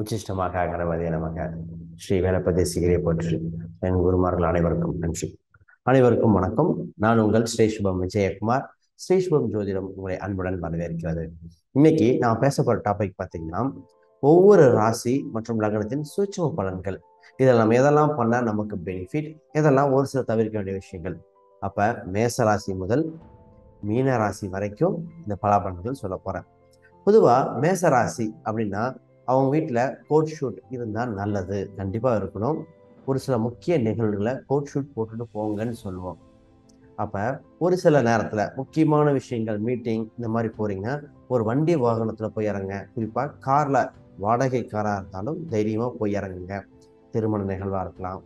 உச்சிஷ்டமாக கணபதியை நமக்கு ஸ்ரீ கணபதி சிகிரியை போற்றி என் குருமார்கள் அனைவருக்கும் நன்றி. அனைவருக்கும் வணக்கம். நான் உங்கள் ஸ்ரீ சுபம் விஜயகுமார். ஸ்ரீ சுபம் ஜோதிடம் உங்களை அன்புடன் வரவேற்கிறது. இன்னைக்கு நான் பேச போற டாபிக் பார்த்தீங்கன்னா, ஒவ்வொரு ராசி மற்றும் லக்னத்தின் சூட்சும பலன்கள். இதில் நம்ம எதெல்லாம் பண்ணால் நமக்கு பெனிஃபிட், எதெல்லாம் ஒரு சில தவிர்க்க வேண்டிய விஷயங்கள். அப்போ மேச ராசி முதல் மீன ராசி வரைக்கும் இந்த பலாபலன்கள் சொல்ல போகிறேன். பொதுவாக மேச ராசி அப்படின்னா அவங்க வீட்டில் கோட் ஷூட் இருந்தால் நல்லது, கண்டிப்பாக இருக்கணும். ஒரு சில முக்கிய நிகழ்வுகளை கோட் ஷூட் போட்டுட்டு போங்கன்னு சொல்லுவோம். அப்போ ஒரு சில நேரத்தில் முக்கியமான விஷயங்கள், மீட்டிங் இந்த மாதிரி போகிறீங்கன்னா ஒரு வண்டி வாகனத்தில் போய் இறங்க. குறிப்பாக காரில், வாடகை காராக இருந்தாலும் தைரியமாக போய் இறங்குங்க. திருமண நிகழ்வாக இருக்கலாம்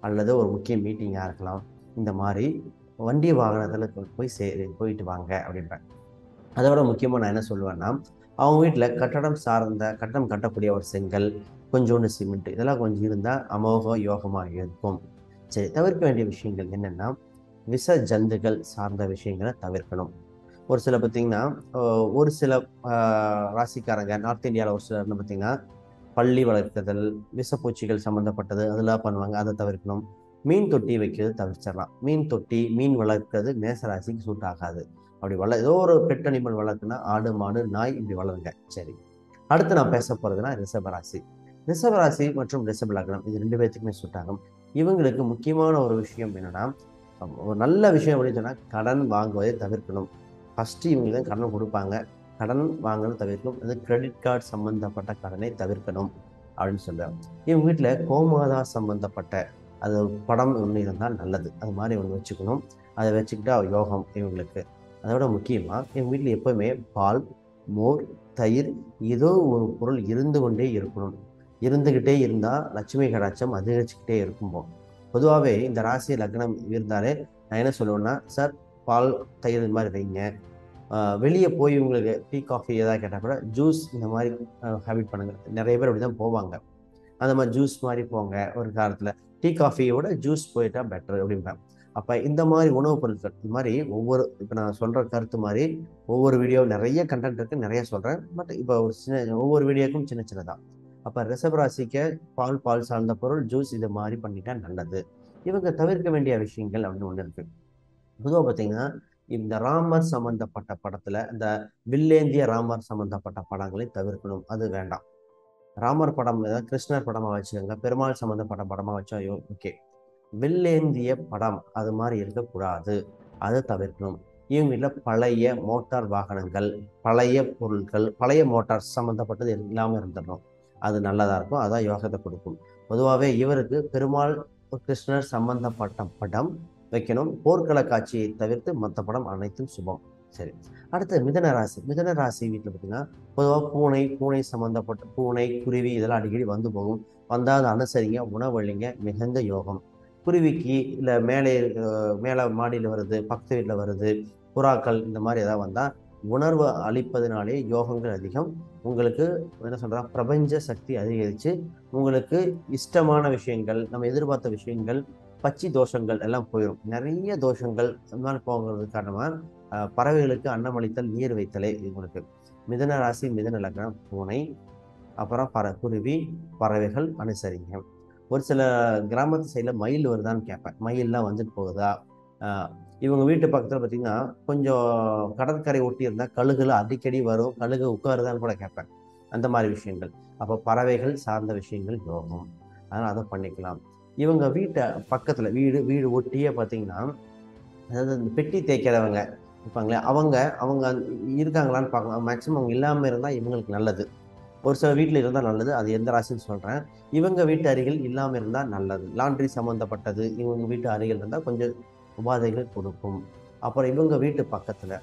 அல்லது ஒரு முக்கிய மீட்டிங்காக இருக்கலாம். இந்த மாதிரி வண்டி வாகனத்தில் போயிட்டு வாங்க அப்படின்றேன். அதை விட முக்கியமாக நான் என்ன சொல்லுவேன்னா, அவங்க வீட்டில் கட்டடம் கட்டக்கூடிய ஒரு செங்கல், கொஞ்சோண்டு சிமெண்ட், இதெல்லாம் கொஞ்சம் இருந்தால் அமோக யோகமாக இருக்கும். சரி, தவிர்க்க வேண்டிய விஷயங்கள் என்னென்னா, விஷ ஜந்துகள் சார்ந்த விஷயங்களை தவிர்க்கணும். ஒரு சில பார்த்திங்கன்னா, ஒரு சில ராசிக்காரங்க நார்த் இந்தியாவில் ஒரு சிலர் பார்த்திங்கன்னா பள்ளி வளர்க்குதல், விஷப்பூச்சிகள் சம்மந்தப்பட்டது அதெல்லாம் பண்ணுவாங்க. அதை தவிர்க்கணும். மீன் தொட்டி வைக்கிறது தவிர்ச்சிடலாம். மீன் தொட்டி, மீன் வளர்க்கிறது மேசராசிக்கு சூட் ஆகாது. அப்படி ஏதோ ஒரு பெட் அனிமல் வளர்க்குன்னா ஆடு, மாடு, நாய் இப்படி வளருங்க. சரி, அடுத்து நான் பேச போகிறதுனா ரிஷபராசி. ரிஷபராசி மற்றும் ரிஷப லக்னம் இது ரெண்டு பேர்த்துக்குமே சூட் ஆகும். இவங்களுக்கு முக்கியமான ஒரு விஷயம் என்னன்னா, ஒரு நல்ல விஷயம் அப்படின்னு சொன்னால் கடன் வாங்குவதை தவிர்க்கணும். ஃபஸ்ட்டு இவங்க தான் கடன் கொடுப்பாங்க, கடன் வாங்கணும் தவிர்க்கணும். அது கிரெடிட் கார்டு சம்மந்தப்பட்ட கடனை தவிர்க்கணும் அப்படின்னு சொல்லுவாங்க. இவங்க வீட்டில் கோமாதா சம்மந்தப்பட்ட அது படம் ஒன்று இருந்தால் நல்லது. அது மாதிரி இவங்க வச்சுக்கணும். அதை வச்சுக்கிட்டா யோகம் இவங்களுக்கு. அதோட முக்கியமாக இவங்க வீட்டில் எப்போவுமே பால், மோர், தயிர் ஏதோ ஒரு பொருள் இருந்து கொண்டே இருக்கணும். இருந்துக்கிட்டே இருந்தால் லட்சுமி கடாட்சம் அதிகரிச்சுக்கிட்டே இருக்கும்போது. பொதுவாகவே இந்த ராசி லக்னம் இருந்தாலே நான் என்ன சொல்லுவேன்னா, சார் பால், தயிர் இது மாதிரி வைங்க. வெளியே போய் உங்களுக்கு டீ, காஃபி எதாவது கேட்டால் கூட ஜூஸ் இந்த மாதிரி ஹேபிட் பண்ணுங்கள். நிறைய பேர் அப்படி தான் போவாங்க. அந்த மாதிரி ஜூஸ் மாதிரி போங்க. ஒரு காலத்தில் டீ காஃபியோட ஜூஸ் போயிட்டா பெட்டர் அப்படிம்பேன். அப்போ இந்த மாதிரி உணவுப் பொருட்கள் இது மாதிரி இப்போ நான் சொல்கிற கருத்து மாதிரி ஒவ்வொரு வீடியோ நிறைய கண்டென்ட் இருக்குது, நிறைய சொல்கிறேன். பட் இப்போ ஒரு ஒவ்வொரு வீடியோக்கும் சின்ன சின்னதான். அப்போ ரிஷபராசிக்கு பால் சார்ந்த பொருள், ஜூஸ் இது மாதிரி பண்ணிட்டா நல்லது. இவங்க தவிர்க்க வேண்டிய விஷயங்கள் அப்படின்னு ஒன்று இருக்குது. பொதுவாக பார்த்தீங்கன்னா, இந்த ராமர் சம்மந்தப்பட்ட படத்தில் இந்த வில்லேந்திய ராமர் சம்மந்தப்பட்ட படங்களை தவிர்க்கணும். அது வேண்டாம். ராமர் படம் ஏதாவது கிருஷ்ணர் படமாக வச்சுக்கோங்க, பெருமாள் சம்மந்தப்பட்ட படமாக வச்சா ஓகே. வில்லேந்திய படம் அது மாதிரி இருக்கக்கூடாது, அதை தவிர்க்கணும். இவங்க வீட்டில் பழைய மோட்டார் வாகனங்கள், பழைய பொருட்கள், பழைய மோட்டார் சம்மந்தப்பட்டது இல்லாமல் இருந்துடணும். அது நல்லதாக இருக்கும், அதான் யோகத்தை கொடுக்கும். பொதுவாகவே இவருக்கு பெருமாள், கிருஷ்ணர் சம்பந்தப்பட்ட படம் வைக்கணும். போர்க்கள காட்சியை தவிர்த்து மற்ற படம் அனைத்தும் சுபம். சரி, அடுத்து மிதன ராசி. மிதன ராசி வீட்டில் பார்த்தீங்கன்னா பொதுவாக பூனை சம்மந்தப்பட்ட பூனை, குருவி இதெல்லாம் அடிக்கடி வந்து போகும். வந்தால் அதை அனுசரிங்க, உணவழிங்க, மிகுந்த யோகம். குருவிக்கு இல்லை மேலே மாடியில் வருது, பக்கத்து வீட்டில் வருது, புறாக்கள் இந்த மாதிரி ஏதாவது வந்தால் உணர்வு அளிப்பதனாலே யோகங்கள் அதிகம். உங்களுக்கு என்ன சொல்கிறா, பிரபஞ்ச சக்தி அதிகரித்து உங்களுக்கு இஷ்டமான விஷயங்கள், நம்ம எதிர்பார்த்த விஷயங்கள், பச்சி தோஷங்கள் எல்லாம் போயிடும். நிறைய தோஷங்கள் இந்த மாதிரி போகிறது காரணமாக பறவைகளுக்கு அன்னமளித்தல், நீர் வைத்தலே இவங்களுக்கு. மிதன ராசி மிதன லக்னம் பூனை, அப்புறம் குருவி, பறவைகள் அனுசரிங்க. ஒரு சில கிராமத்து சைடில் மயில் வருதான்னு கேட்பேன். மயிலெலாம் வந்துட்டு போகுதா? இவங்க வீட்டு பக்கத்தில் பார்த்திங்கன்னா கொஞ்சம் கடற்கரை ஒட்டி இருந்தால் கழுகுல அடிக்கடி வரும், கழுகு உட்காருதான்னு கூட கேட்பேன். அந்த மாதிரி விஷயங்கள். அப்போ பறவைகள் சார்ந்த விஷயங்கள் யோகம், அதனால் அதை பண்ணிக்கலாம். இவங்க வீட்டை பக்கத்தில் வீடு ஒட்டியே பார்த்திங்கன்னா, அதாவது இந்த பெட்டி தேய்க்கிறவங்க இருப்பாங்களே, அவங்க இருக்காங்களான்னு பார்க்கலாம். மேக்ஸிமம் அவங்க இல்லாமல் இருந்தால் இவங்களுக்கு நல்லது. ஒரு சில வீட்டில் இருந்தால் நல்லது. அது எந்த ராசின்னு சொல்கிறேன். இவங்க வீட்டு அருகில் இல்லாமல் இருந்தால் நல்லது. லாண்ட்ரி சம்மந்தப்பட்டது இவங்க வீட்டு அருகில் இருந்தால் கொஞ்சம் உபாதைகள் கொடுக்கும். அப்புறம் இவங்க வீட்டு பக்கத்தில்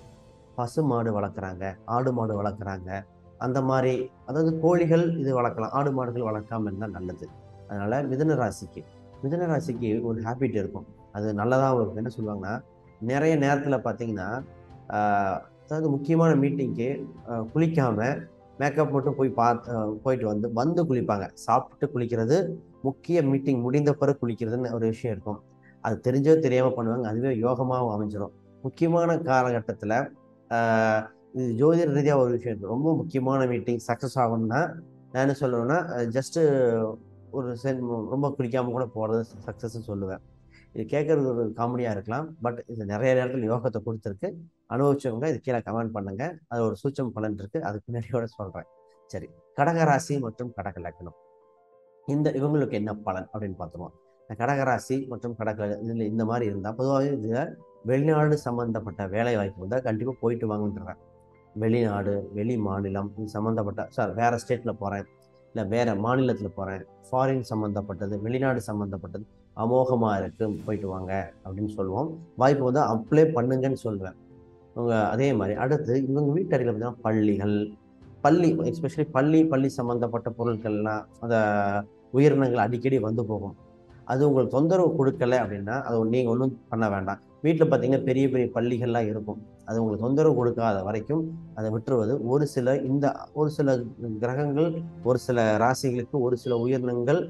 பசு மாடு வளர்க்குறாங்க, ஆடு மாடு வளர்க்குறாங்க, அந்த மாதிரி அதாவது கோழிகள் இது வளர்க்கலாம், ஆடு மாடுகள் வளர்க்காமல் இருந்தால் நல்லது. அதனால் மிதுன ராசிக்கு ஒரு ஹேபிட் இருக்கும், அது நல்லதாகவும் இருக்கும். என்ன சொல்லுவாங்கன்னா, நிறைய நேரத்தில் பார்த்தீங்கன்னா அதாவது முக்கியமான மீட்டிங்க்கு குளிக்காமல் மேக்கப் மட்டும் போயிட்டு வந்து குளிப்பாங்க. சாப்பிட்டு குளிக்கிறது, முக்கிய மீட்டிங் முடிந்த பிறகு குளிக்கிறதுன்னு ஒரு விஷயம் இருக்கும். அது தெரிஞ்சோ தெரியாமல் பண்ணுவாங்க. அதுவே யோகமாகவும் அமைஞ்சிடும். முக்கியமான காலகட்டத்தில் இது ஜோதிட ரீதியாக ஒரு விஷயம் இருக்குது. ரொம்ப முக்கியமான மீட்டிங் சக்ஸஸ் ஆகணும்னா நான் என்ன சொல்லுவேன்னா ஜஸ்ட்டு ஒரு ரொம்ப குடிக்காமல் கூட போகிறது சக்ஸஸ்ன்னு சொல்லுவேன். இது கேட்கறது ஒரு காமெடியாக இருக்கலாம். பட் இது நிறைய நேரத்தில் யோகத்தை கொடுத்துருக்கு. அனுபவிச்சவங்க இது கீழே கமெண்ட் பண்ணுங்க. அது ஒரு சூட்சம் பலன் இருக்கு. அதுக்கு பின்னாடியோட சொல்கிறேன். சரி, கடகராசி மற்றும் கடக லக்னம் இவங்களுக்கு என்ன பலன் அப்படின்னு பார்த்துருவோம். கடகராசி மற்றும் இதில் இந்த மாதிரி இருந்தால் பொதுவாகவே இதில் வெளிநாடு சம்மந்தப்பட்ட வேலை வாய்ப்பு வந்தால் கண்டிப்பாக போயிட்டு வாங்கன்றேன். வெளிநாடு, வெளி மாநிலம் இது சம்மந்தப்பட்ட வேறு ஸ்டேட்டில் போகிறேன், இல்லை வேறு மாநிலத்தில் போகிறேன், ஃபாரின் சம்மந்தப்பட்டது, வெளிநாடு சம்மந்தப்பட்டது அமோகமாக இருக்குது, போயிட்டு வாங்க அப்படின்னு சொல்லுவோம். வாய்ப்பு வந்து அப்ளை பண்ணுங்கன்னு சொல்லுவேன். அதே மாதிரி அடுத்து இவங்க வீட்டறையில் பார்த்தீங்கன்னா பள்ளி எஸ்பெஷலி பள்ளி சம்மந்தப்பட்ட பொருட்கள்லாம் அந்த உயிரினங்கள் அடிக்கடி வந்து போகும். அது உங்களுக்கு தொந்தரவு கொடுக்கல அப்படின்னா அது நீங்கள் ஒன்றும் பண்ண வேண்டாம். வீட்டில் பார்த்தீங்கன்னா பெரிய பெரிய பள்ளிகள்லாம் இருக்கும். அது உங்களுக்கு தொந்தரவு கொடுக்காத வரைக்கும் அதை விட்டுருவது. ஒரு சில கிரகங்கள், ஒரு சில ராசிகளுக்கு, ஒரு சில உயிரினங்கள்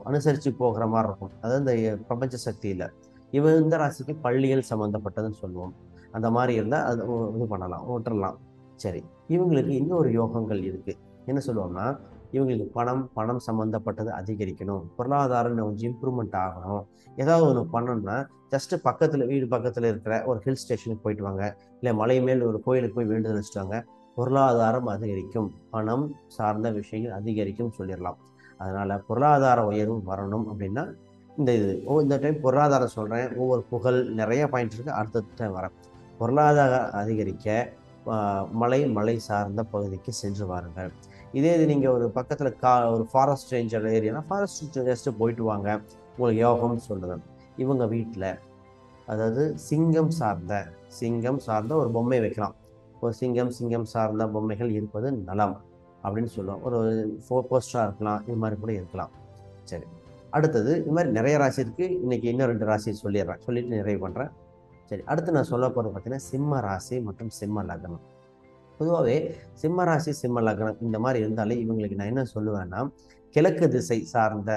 அனுசரித்து போகிற மாதிரி இருக்கும். அதாவது இந்த பிரபஞ்ச சக்தியில் இந்த ராசிக்கு பள்ளிகள் சம்மந்தப்பட்டதுன்னு சொல்லுவோம். அந்த மாதிரி இருந்தால் அது இது பண்ணலாம், விட்டுறலாம். சரி, இவங்களுக்கு இன்னொரு யோகங்கள் இருக்குது. என்ன சொல்லுவோம்னா, இவங்களுக்கு பணம் சம்மந்தப்பட்டது அதிகரிக்கணும், பொருளாதாரம் கொஞ்சம் இம்ப்ரூவ்மெண்ட் ஆகணும். ஏதாவது ஒன்று பண்ணணும்னா ஜஸ்ட்டு வீடு பக்கத்தில் இருக்கிற ஒரு ஹில் ஸ்டேஷனுக்கு போயிட்டு வாங்க, இல்லை மலை மேல் ஒரு கோயிலுக்கு போய் வேண்டுதல் வச்சுட்டு வாங்க. பொருளாதாரம் அதிகரிக்கும், பணம் சார்ந்த விஷயங்கள் அதிகரிக்கும் சொல்லிடலாம். அதனால் பொருளாதார உயர்வு வரணும் அப்படின்னா இந்த டைம் பொருளாதாரம் சொல்கிறேன். ஒவ்வொரு புகழ் நிறைய பாயிண்ட் இருக்குது. அடுத்த டைம் வரேன். பொருளாதாரம் அதிகரிக்க மலை சார்ந்த பகுதிக்கு சென்று வாருங்கள். இதே இது நீங்கள் ஒரு பக்கத்தில் ஒரு ஃபாரஸ்ட் ரேஞ்சர் ஏரியானா ஃபாரஸ்ட் ஜஸ்ட்டு போயிட்டு வாங்க, உங்களுக்கு யோகம்னு சொல்லுவேன். இவங்க வீட்டில் அதாவது சிங்கம் சார்ந்த ஒரு பொம்மை வைக்கலாம். ஒரு சிங்கம் சார்ந்த பொம்மைகள் இருப்பது நலம் அப்படின்னு சொல்லுவோம். ஒரு போஸ்டராக இருக்கலாம், இது மாதிரி கூட இருக்கலாம். சரி, அடுத்தது இது மாதிரி நிறைய ராசி இருக்குது. இன்றைக்கி இன்னும் 2 ராசி சொல்லிட்டு நிறைவு பண்ணுறேன். சரி, அடுத்து நான் சொல்ல போகிறது பார்த்தீங்கன்னா சிம்ம ராசி மற்றும் சிம்ம லக்னம். பொதுவாகவே சிம்ம ராசி சிம்ம லக்னம் இந்த மாதிரி இருந்தாலே இவங்களுக்கு நான் என்ன சொல்லுவேன்னா, கிழக்கு திசை சார்ந்த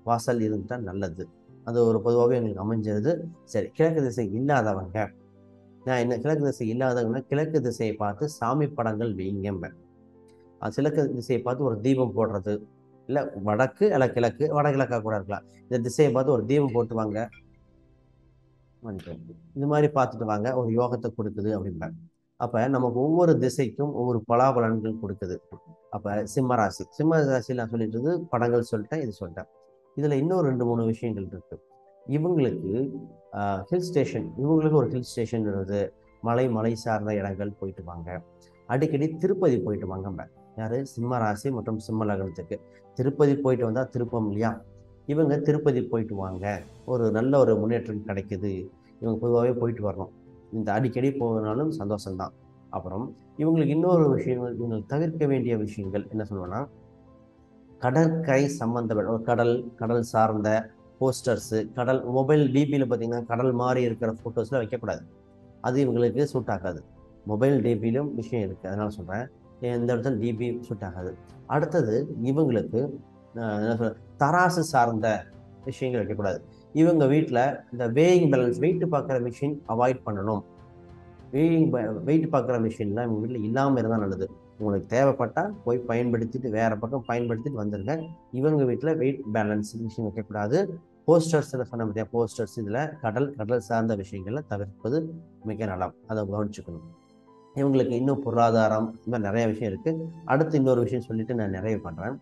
வாசல் இருந்தால் நல்லது. அது ஒரு பொதுவாகவே எங்களுக்கு அமைஞ்சிருது. சரி, கிழக்கு திசை இல்லாதவங்க கிழக்கு திசை இல்லாதவங்கன்னா கிழக்கு திசையை பார்த்து சாமி படங்கள் வைங்கம்பேன். கிழக்கு திசையை பார்த்து ஒரு தீபம் போடுறது, இல்லை வடக்கு இல்லை கிழக்கு, வடகிழக்காக கூட இருக்கலாம். இந்த திசையை பார்த்து ஒரு தீபம் போட்டு வாங்க, இது மாதிரி பார்த்துட்டு வாங்க, ஒரு யோகத்தை கொடுக்குது அப்படிம்பாங்க. அப்போ நமக்கு ஒவ்வொரு திசைக்கும் ஒவ்வொரு பலாபலன்கள் கொடுக்குது. அப்போ சிம்ம ராசியில் நான் சொல்லிட்டு படங்கள் சொல்லிட்டேன், இது சொல்லிட்டேன். இதில் இன்னும் 2-3 விஷயங்கள் இருக்குது. இவங்களுக்கு இவங்களுக்கு ஒரு ஹில் ஸ்டேஷன் இருக்குது. மலை சார்ந்த இடங்கள் போயிட்டு வாங்க. அடிக்கடி திருப்பதி போயிட்டு வாங்க. யார்? சிம்ம ராசி மற்றும் சிம்ம லக்னத்துக்கு திருப்பதி போயிட்டு வந்தால் திருப்பம் இல்லையா? இவங்க திருப்பதி போயிட்டு வாங்க, ஒரு நல்ல ஒரு முன்னேற்றம் கிடைக்குது. இவங்க பொதுவாகவே போயிட்டு வரணும். இந்த அடிக்கடி போனாலும் சந்தோஷம்தான். அப்புறம் இவங்களுக்கு இன்னொரு விஷயங்கள், இவங்க தவிர்க்க வேண்டிய விஷயங்கள் என்ன சொல்லுவேன்னா, கடற்கரை சம்பந்தப்பட்ட கடல் சார்ந்த போஸ்டர்ஸு, மொபைல் டிபியில் பார்த்தீங்கன்னா கடல் மாதிரி இருக்கிற ஃபோட்டோஸ்லாம் வைக்கக்கூடாது. அது இவங்களுக்கு சூட் ஆகாது. மொபைல் டிபியிலும் விஷயம் இருக்குது, அதனால் சொல்கிறேன். இந்த இடத்துல டிபி சூட் ஆகாது. அடுத்தது இவங்களுக்கு என்ன சொல்ற, தராசு சார்ந்த விஷயங்கள் வைக்கக்கூடாது. இவங்க வீட்டில் இந்த வேயிங் பேலன்ஸ், வெயிட்டு பார்க்குற மிஷின் அவாய்ட் பண்ணணும். வெயிட் பார்க்குற மிஷின்லாம் இவங்க வீட்டில் இல்லாமல் இருந்தால் நல்லது. உங்களுக்கு தேவைப்பட்டால் போய் பயன்படுத்திட்டு வேறு பக்கம் பயன்படுத்திட்டு வந்துடுங்க. இவங்க வீட்டில் வெயிட் பேலன்ஸ் மிஷின் வைக்கக்கூடாது. போஸ்டர்ஸில் சொன்ன மாதிரியா போஸ்டர்ஸ், இதில் கடல் சார்ந்த விஷயங்களை தவிர்ப்பது மிக நலம். அதை கவனிச்சுக்கணும். இவங்களுக்கு இன்னும் பொருளாதாரம் இந்த மாதிரி நிறைய விஷயம் இருக்குது. அடுத்து இன்னொரு விஷயம் சொல்லிவிட்டு நான் நிறைவு பண்ணுறேன்.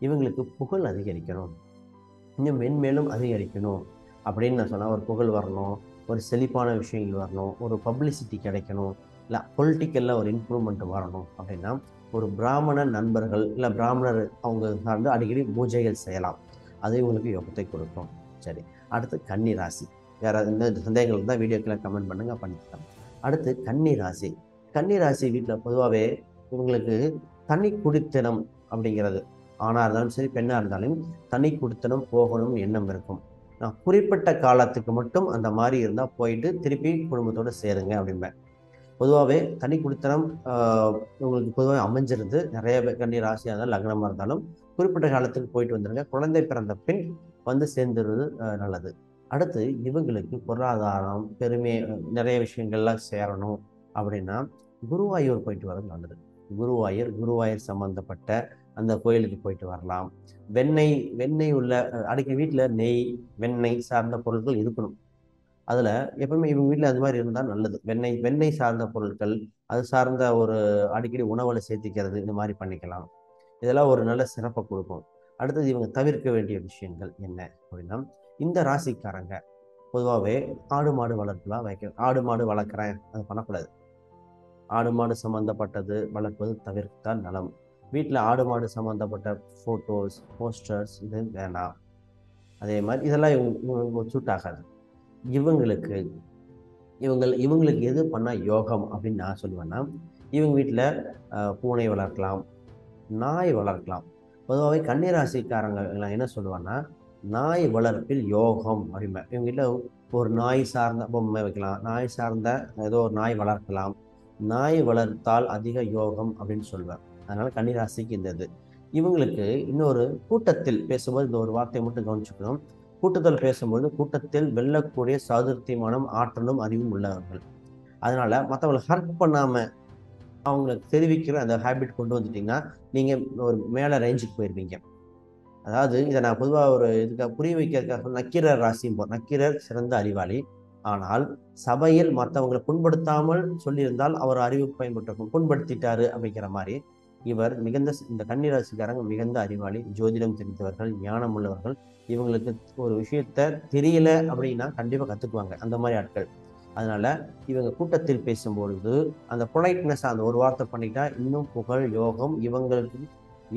இவங்களுக்கு புகழ் அதிகரிக்கணும், இன்னும் மென்மேலும் அதிகரிக்கணும் அப்படின்னு நான் சொன்னால், ஒரு புகழ் வரணும், ஒரு செழிப்பான விஷயங்கள் வரணும், ஒரு பப்ளிசிட்டி கிடைக்கணும், இல்லை பொலிட்டிக்கலில் ஒரு இம்ப்ரூவ்மெண்ட் வரணும் அப்படின்னா ஒரு பிராமண நண்பர்கள் இல்லை பிராமணர் அவங்க சார்ந்து அடிக்கடி பூஜைகள் செய்யலாம். அது இவங்களுக்கு யோகத்தை கொடுக்கும். சரி, அடுத்து கன்னி ராசி. வேறு இந்த சந்தேகங்கள் தான் வீடியோக்களை கமெண்ட் பண்ணுங்கள், பண்ணிக்கலாம். அடுத்து கன்னி ராசி வீட்டில் பொதுவாகவே இவங்களுக்கு தனி குடித்தனம் அப்படிங்கிறது, ஆணாக இருந்தாலும் சரி பெண்ணாக இருந்தாலும் தனி குடித்தனம் போகணும்னு எண்ணம் இருக்கும். நான் குறிப்பிட்ட காலத்துக்கு மட்டும் அந்த மாதிரி இருந்தால் போயிட்டு திருப்பி குடும்பத்தோடு சேருங்க அப்படிம்பேன். பொதுவாகவே தனி குடித்தனம் உங்களுக்கு பொதுவாக அமைஞ்சிருந்து நிறைய கன்னி ராசியாக இருந்தாலும் லக்னமாக இருந்தாலும் குறிப்பிட்ட காலத்துக்கு போயிட்டு வந்துடுங்க. குழந்தை பிறந்த பின் வந்து சேர்ந்துருவது நல்லது. அடுத்து இவங்களுக்கு பொருளாதாரம், பெருமை, நிறைய விஷயங்கள்லாம் சேரணும் அப்படின்னா குருவாயூர் போயிட்டு வர்றது நல்லது. குருவாயூர் சம்பந்தப்பட்ட அந்த கோயிலுக்கு போயிட்டு வரலாம். வெண்ணெய் உள்ள அடிக்கடி வீட்டில் நெய், வெண்ணெய் சார்ந்த பொருட்கள் இருக்கணும். அதில் எப்பவுமே இவங்க வீட்டில் அது மாதிரி இருந்தால் நல்லது. வெண்ணெய் சார்ந்த பொருட்கள், அது சார்ந்த ஒரு அடிக்கடி உணவுல சேர்த்திக்கிறது, இந்த மாதிரி பண்ணிக்கலாம். இதெல்லாம் ஒரு நல்ல சிறப்பை கொடுக்கும். அடுத்தது இவங்க தவிர்க்க வேண்டிய விஷயங்கள் என்ன அப்படின்னா, இந்த ராசிக்காரங்க பொதுவாகவே ஆடு மாடு வளர்ப்புலாம் ஆடு மாடு வளர்க்குறேன், அது பண்ணக்கூடாது. ஆடு மாடு சம்மந்தப்பட்டது வளர்ப்பது தவிர்த்தால் நலம். வீட்டில் ஆடு மாடு சம்மந்தப்பட்ட ஃபோட்டோஸ், போஸ்டர்ஸ் இது வேண்டாம். அதே மாதிரி இதெல்லாம் இவங்க சூட் ஆகாது. இவங்களுக்கு எது பண்ணால் யோகம் அப்படின்னு நான் சொல்லுவேன்னா, இவங்க வீட்டில் பூனை வளர்க்கலாம், நாய் வளர்க்கலாம். பொதுவாகவே கன்னிராசிக்காரங்க நான் என்ன சொல்லுவேன்னா, நாய் வளர்ப்பில் யோகம் அப்படிம்பேன். இவங்க வீட்டில் ஒரு நாய் சார்ந்த பொம்மை வைக்கலாம், நாய் சார்ந்த ஏதோ ஒரு நாய் வளர்க்கலாம். நாய் வளர்த்தால் அதிக யோகம் அப்படின்னு சொல்லுவேன். அதனால கன்னிராசிக்கு இந்த இது. இவங்களுக்கு இன்னொரு கூட்டத்தில் பேசும்போது இந்த ஒரு வார்த்தையை மட்டும் கவனிச்சுக்கணும். கூட்டத்தில் பேசும்போது கூட்டத்தில் வெல்லக்கூடிய சாதுர்த்தியமானம், ஆற்றலும் அறிவும் உள்ளவர்கள். அதனால மற்றவங்களை ஹர்ட் பண்ணாம அவங்களுக்கு தெரிவிக்கிற அந்த ஹேபிட் கொண்டு வந்துட்டீங்கன்னா நீங்கள் ஒரு மேலே ரேஞ்சுக்கு போயிருப்பீங்க. அதாவது இதை நான் பொதுவாக ஒரு இதுக்காக புரிய வைக்கிறதுக்காக நக்கீரர் ராசியும் நக்கீரர் சிறந்த அறிவாளி. ஆனால் சபையில் மற்றவங்களை புண்படுத்தாமல் சொல்லியிருந்தால் அவர் அறிவு பயன்பட்டிருக்கும். புண்படுத்திட்டாரு அப்படிங்கிற மாதிரி இவர் இந்த கன்னிராசிக்காரங்க மிகுந்த அறிவாளி, ஜோதிடம் தெரிந்தவர்கள், ஞானம் உள்ளவர்கள். இவங்களுக்கு ஒரு விஷயத்த தெரியல அப்படின்னா கண்டிப்பாக கற்றுக்குவாங்க, அந்த மாதிரி ஆட்கள். அதனால இவங்க கூட்டத்தில் பேசும்பொழுது அந்த பொலைட்னஸ் அந்த ஒரு வார்த்தை பண்ணிட்டா இன்னும் புகழ், யோகம்.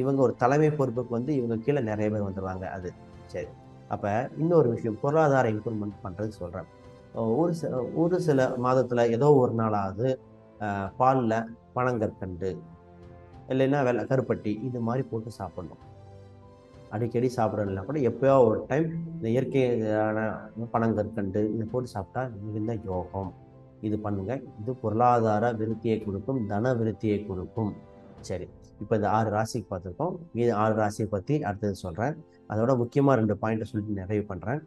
இவங்க ஒரு தலைமை பொறுப்புக்கு இவங்க கீழே நிறைய பேர் வந்துடுவாங்க. அது சரி. அப்போ இன்னொரு விஷயம், பொருளாதார இம்ப்ரூவ்மெண்ட் பண்ணுறது சொல்கிறேன். ஒரு சில மாதத்தில் ஏதோ ஒரு நாளாவது பாலில் பனங்கற்கண்டு இல்லைன்னா கருப்பட்டி இது மாதிரி போட்டு சாப்பிடணும். அடிக்கடி சாப்பிட்றதுனா கூட எப்போயோ ஒரு டைம் இந்த இயற்கையான பனங்கற்கண்டு இதை போட்டு சாப்பிட்டா மிகுந்த யோகம். இது பண்ணுங்க. இது பொருளாதார விருத்தியை கொடுக்கும், தன விருத்தியை கொடுக்கும். சரி, இப்போ இந்த 6 ராசிக்கு பார்த்துருக்கோம். மீது 6 ராசியை பற்றி அடுத்தது சொல்கிறேன். அதோட முக்கியமாக 2 பாயிண்ட்டை சொல்லிட்டு நிறைவு பண்ணுறேன்.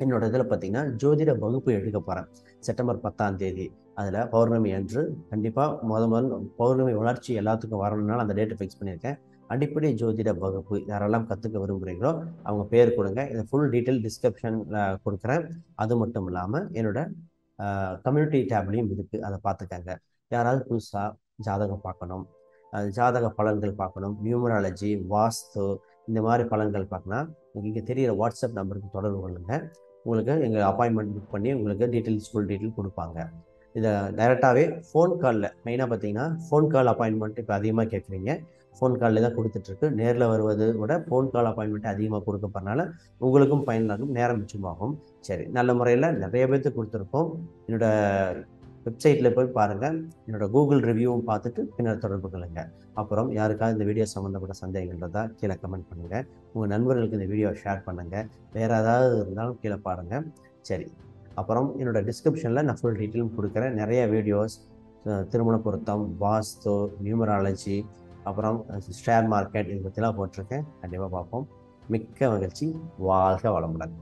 என்னோட இதில் பார்த்தீங்கன்னா ஜோதிட வகுப்பு எடுக்க போகிறேன் செப்டம்பர் 10ஆம் தேதி. அதில் பௌர்ணமி அன்று கண்டிப்பாக முதல் பௌர்ணமி வளர்ச்சி எல்லாத்துக்கும் வரணும்னால அந்த டேட்டை ஃபிக்ஸ் பண்ணியிருக்கேன். அடிப்படை ஜோதிட வகுப்பு யாரெல்லாம் கற்றுக்க விரும்புகிறீங்களோ அவங்க பேர் கொடுங்க. இதை ஃபுல் டீட்டெயில் டிஸ்கிரிப்ஷனில் கொடுக்குறேன். அது மட்டும் இல்லாமல் என்னோட கம்யூனிட்டி டேப்லையும் இருக்குது, அதை பார்த்துக்கங்க. யாராவது புதுசாக ஜாதகம் பார்க்கணும், ஜாதக பலன்கள் பார்க்கணும், நியூமராலஜி, வாஸ்து இந்த மாதிரி பலன்கள் பார்க்கணும், இங்கே தெரிகிற வாட்ஸ்அப் நம்பருக்கு தொடர்பு கொள்ளுங்கள். உங்களுக்கு எங்கள் அப்பாயின்மெண்ட் புக் பண்ணி உங்களுக்கு ஃபுல் டீட்டெயில் கொடுப்பாங்க. இதை டைரெக்டாகவே ஃபோன் காலில் மெயினாக பார்த்தீங்கன்னா ஃபோன் கால் அப்பாயின்மெண்ட் இப்போ அதிகமாக கேட்குறீங்க. ஃபோன் காலில் தான் கொடுத்துட்ருக்கு. நேரில் வருவது விட ஃபோன் கால் அப்பாயின்மெண்ட் அதிகமாக கொடுக்கப்படுறனால உங்களுக்கும் பயனாகும், நேரம் மிச்சமாகும். சரி, நல்ல முறையில் நிறைய பேர்த்துக்கு கொடுத்துருக்கோம். என்னோடய வெப்சைட்டில் போய் பாருங்கள். என்னோடய கூகுள் ரிவ்யூவும் பார்த்துட்டு பின்னர் தொடர்பு கொள்ளுங்க. அப்புறம் யாருக்காவது இந்த வீடியோ சம்மந்தப்பட்ட சந்தேகங்கள் இருந்தால் கீழே கமெண்ட் பண்ணுங்கள். உங்கள் நண்பர்களுக்கு இந்த வீடியோ ஷேர் பண்ணுங்கள். வேறு ஏதாவது இருந்தாலும் கீழே பாருங்கள். சரி, அப்புறம் என்னோடய டிஸ்கிரிப்ஷனில் நான் ஃபுல் டீட்டெயிலும் கொடுக்குறேன். நிறைய வீடியோஸ், திருமண பொருத்தம், வாஸ்து, நியூமராலஜி, அப்புறம் ஷேர் மார்க்கெட், இதை பற்றிலாம் போட்டிருக்கேன். கண்டிப்பாக பார்ப்போம். மிக்க மகிழ்ச்சி. வாழ்க வளமுடன்.